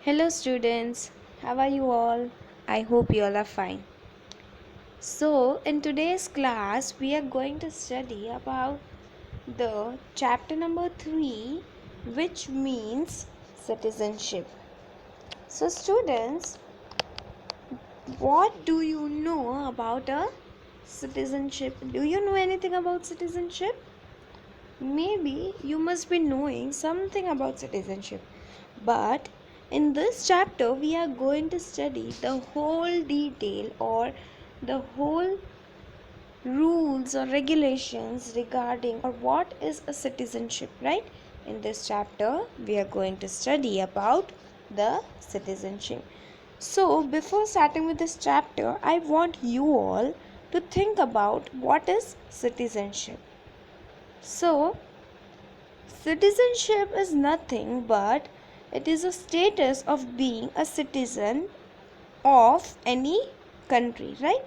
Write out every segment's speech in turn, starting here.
Hello students, how are you all? I hope you all are fine. So, in today's class, we are going to study about the chapter number 3, which means citizenship. So, students, what do you know about a citizenship? Do you know anything about citizenship? Maybe you must be knowing something about citizenship. But in this chapter, we are going to study the whole detail or the whole rules or regulations regarding or what is a citizenship, right? In this chapter, we are going to study about the citizenship. So, before starting with this chapter, I want you all to think about what is citizenship. So, citizenship is nothing but it is a status of being a citizen of any country, right?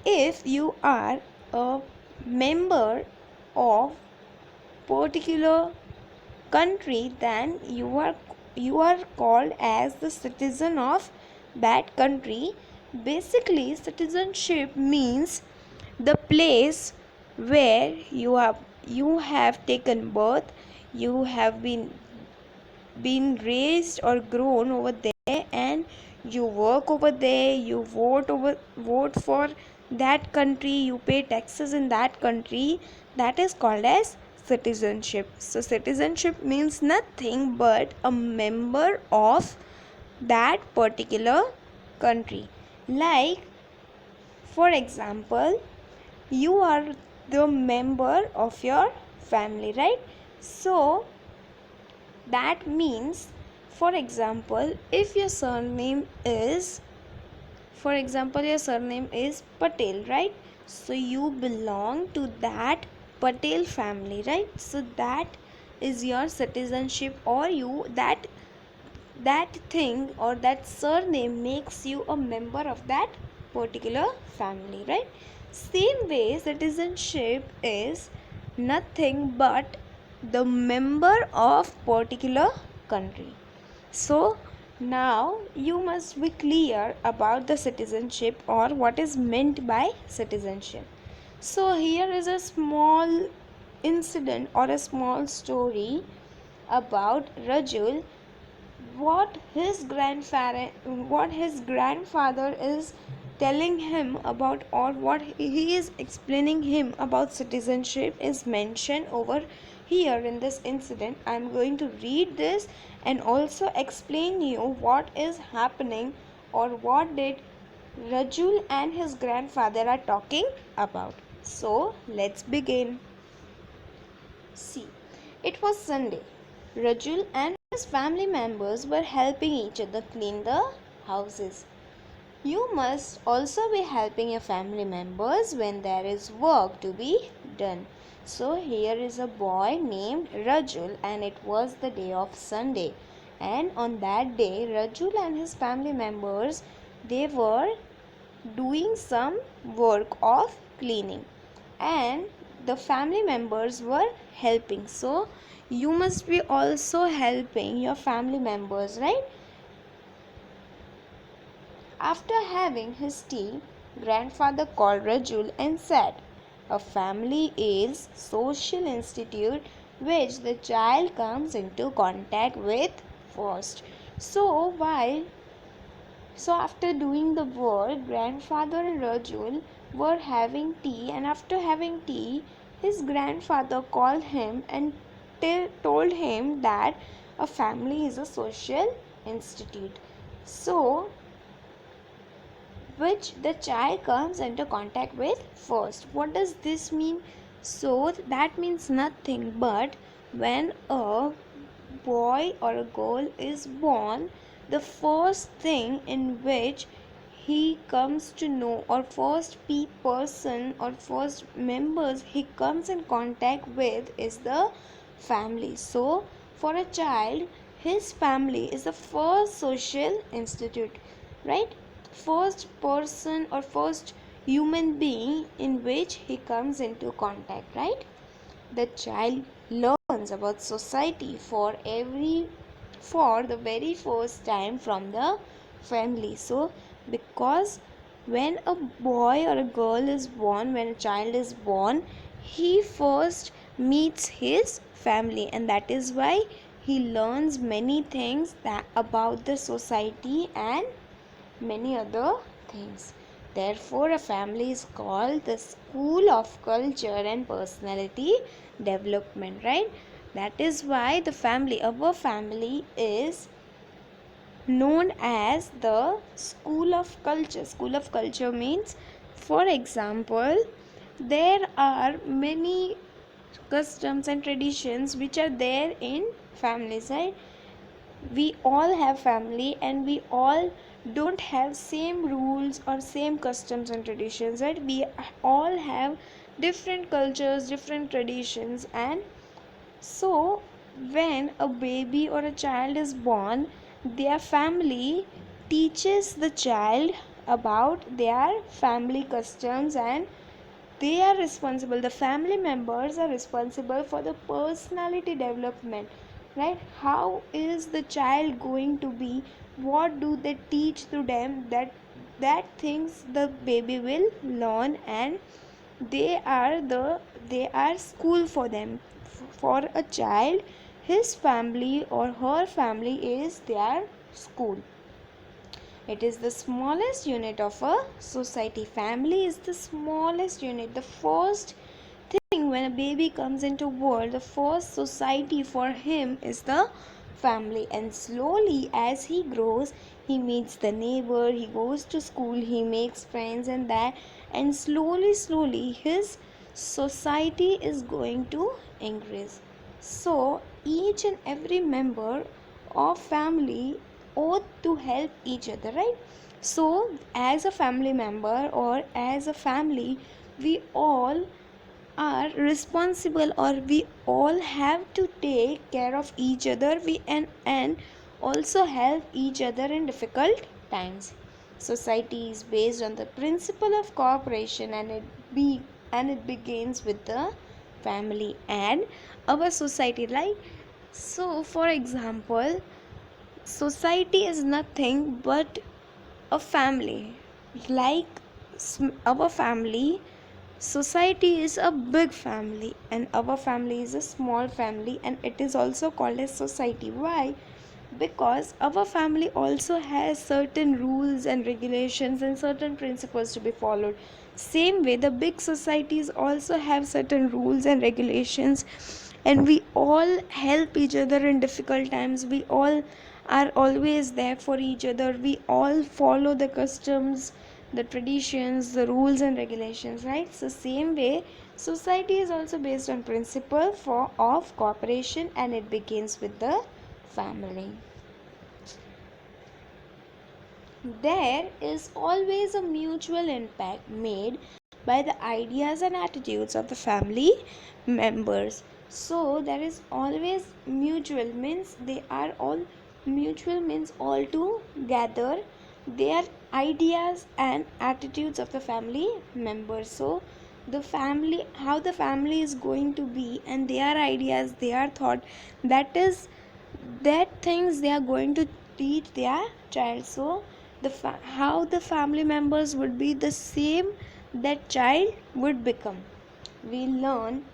If you are a member of particular country, then you are called as the citizen of that country. Basically, citizenship means the place where you have taken birth, you have been raised or grown over there, and you work over there, you vote for that country, you pay taxes in that country. That is called as citizenship. So citizenship means nothing but a member of that particular country. Like, for example, you are the member of your family, right? So that means, for example, if your surname is, for example, your surname is Patel, right? So you belong to that Patel family, right? So that is your citizenship, or you that thing or that surname makes you a member of that particular family, right? Same way, citizenship is nothing but the member of particular country. So now you must be clear about the citizenship or what is meant by citizenship. So here is a small incident or a small story about Rajul. What his grandfather is telling him about, or what he is explaining him about citizenship, is mentioned over here in this incident. I am going to read this and also explain you what is happening or what did Rajul and his grandfather are talking about. So let's begin. See, it was Sunday. Rajul and his family members were helping each other clean the houses. You must also be helping your family members when there is work to be done. So here is a boy named Rajul, and it was the day of Sunday. And on that day, Rajul and his family members, they were doing some work of cleaning, and the family members were helping. So you must be also helping your family members, right? After having his tea, grandfather called Rajul and said, a family is social institute which the child comes into contact with first. So after doing the work, grandfather and Rajul were having tea, and after having tea, his grandfather called him and told him that a family is a social institute. So, which the child comes into contact with first. What does this mean? So, that means nothing but when a boy or a girl is born, the first thing in which he comes to know, or first person or first members he comes in contact with, is the family. So for a child, his family is the first social institute, right? First person or first human being in which he comes into contact, right? The child learns about society for the very first time from the family. So because when a boy or a girl is born, when a child is born, he first meets his family, and that is why he learns many things that about the society and many other things. Therefore, a family is called the school of culture and personality development, right? That is why the family, our family, is known as the school of culture. School of culture means, for example, there are many customs and traditions which are there in families, right? We all have family and we all don't have same rules or same customs and traditions, right? We all have different cultures, different traditions, and so when a baby or a child is born, their family teaches the child about their family customs, and they are responsible, the family members are responsible for the personality development, right? How is the child going to be, what do they teach to them, that things the baby will learn, and they are school for them. For a child, his family or her family is their school. It is the smallest unit of a society. Family is the smallest unit. The first thing when a baby comes into world, the first society for him is the family. And slowly as he grows, he meets the neighbor, he goes to school, he makes friends, and slowly his society is going to increase. So each and every member of family ought to help each other, right? So as a family member or as a family, we all are responsible, or we all have to take care of each other, and also help each other in difficult times. Society is based on the principle of cooperation, and it begins with the family and our society, right? So for example, society is nothing but a family. Like our family, society is a big family, and our family is a small family, and it is also called as society. Why? Because our family also has certain rules and regulations and certain principles to be followed. Same way, the big societies also have certain rules and regulations, and we all help each other in difficult times. We all are always there for each other. We all follow the customs, the traditions, the rules and regulations, right? So same way, society is also based on principle of cooperation, and it begins with the family. There is always a mutual impact made by the ideas and attitudes of the family members. So there is always mutual, means they are all mutual, means all together their ideas and attitudes of the family members. So the family, how the family is going to be, and their ideas, their thought, that things they are going to teach their child. So how the family members would be, the same that child would become. We learn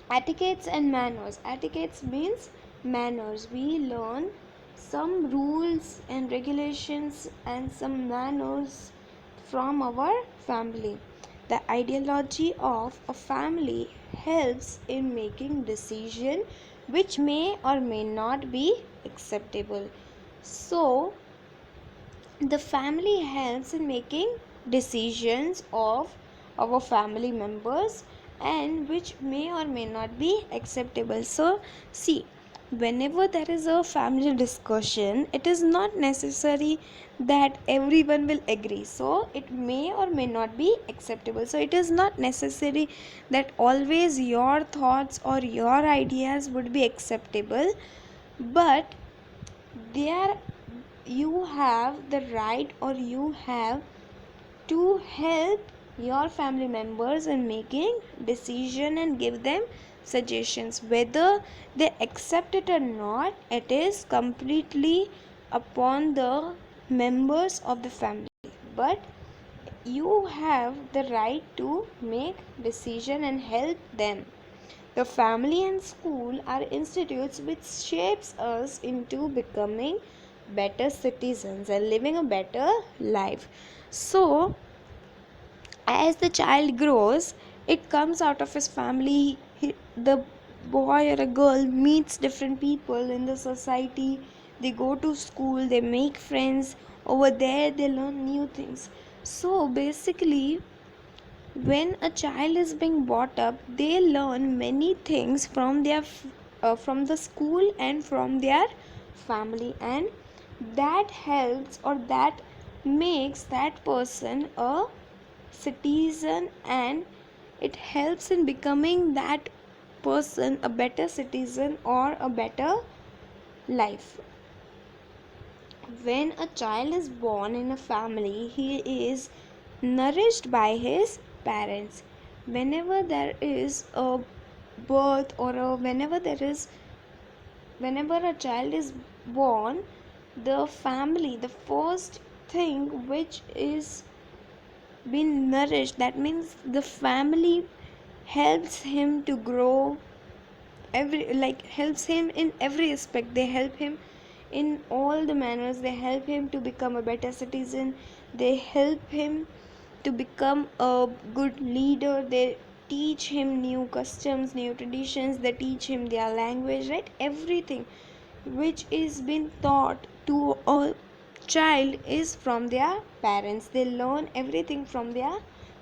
etiquettes and manners. Etiquettes means manners. We learn some rules and regulations and some manners from our family. The ideology of a family helps in making decision which may or may not be acceptable. So the family helps in making decisions of our family members, and which may or may not be acceptable. So see, whenever there is a family discussion, it is not necessary that everyone will agree, so it may or may not be acceptable. So it is not necessary that always your thoughts or your ideas would be acceptable, but there you have the right, or you have to help your family members in making decision and give them suggestions. Whether they accept it or not, it is completely upon the members of the family. But you have the right to make decision and help them. The family and school are institutes which shapes us into becoming better citizens and living a better life. So as the child grows, it comes out of his family. The boy or a girl meets different people in the society. They go to school, they make friends. Over there they learn new things. So basically, when a child is being brought up, they learn many things from their from the school and from their family, and that helps or that makes that person a citizen, and it helps in becoming that person a better citizen or a better life. When a child is born in a family, he is nourished by his parents. Whenever there is a birth or whenever a child is born, the family, the first thing which is been nourished, that means the family helps him to grow, helps him in every aspect. They help him in all the manners. They help him to become a better citizen. They help him to become a good leader. They teach him new customs, new traditions. They teach him their language, right? Everything which is been taught to a child is from their parents. They learn everything from their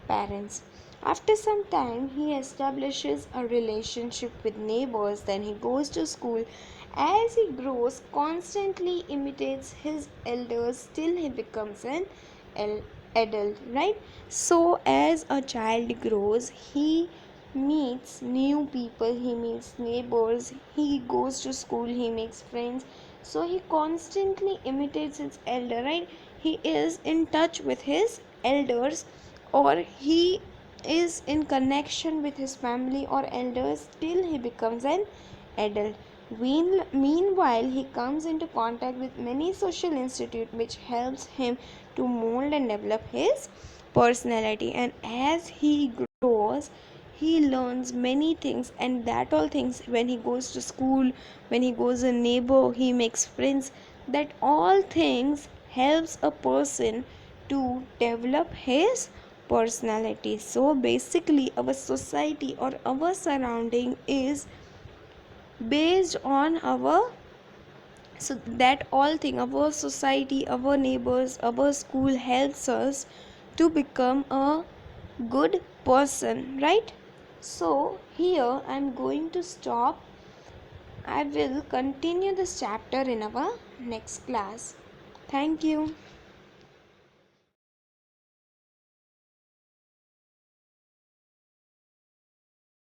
parents. After some time, he establishes a relationship with neighbors, then he goes to school. As he grows, constantly imitates his elders till he becomes an adult, right? So, as a child grows, he meets new people, he meets neighbors, he goes to school, he makes friends. So, he constantly imitates his elder, right? He is in touch with his elders, or he is in connection with his family or elders till he becomes an adult. Meanwhile, he comes into contact with many social institutes which helps him to mold and develop his personality. And as he grows, he learns many things, and that all things, when he goes to school, when he goes a neighbor, he makes friends. That all things helps a person to develop his personality. So basically, our society or our surrounding is based on our, so that all thing, our society, our neighbors, our school helps us to become a good person, right? So here I'm going to stop. I will continue this chapter in our next class. Thank you.